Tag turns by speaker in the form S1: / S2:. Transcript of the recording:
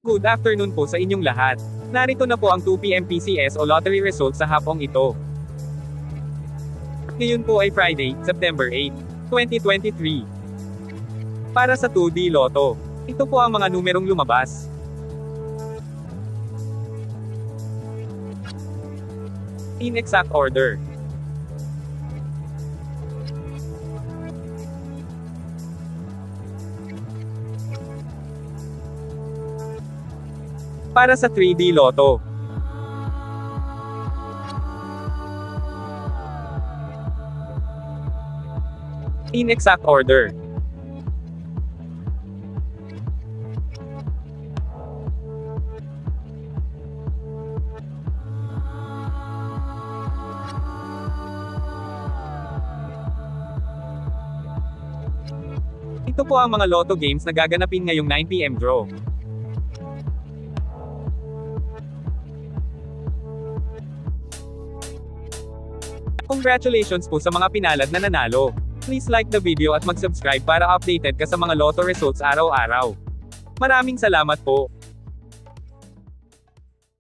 S1: Good afternoon po sa inyong lahat. Narito na po ang 2 PM PCS o lottery results sa hapong ito. Ngayon po ay Friday, September 8, 2023. Para sa 2D Lotto, ito po ang mga numerong lumabas. In exact order. Para sa 3D Lotto, in exact order. Ito po ang mga Lotto games na gaganapin ngayong 9 PM draw. Congratulations po sa mga pinalad na nanalo. Please like the video at mag-subscribe para updated ka sa mga Lotto results araw-araw. Maraming salamat po.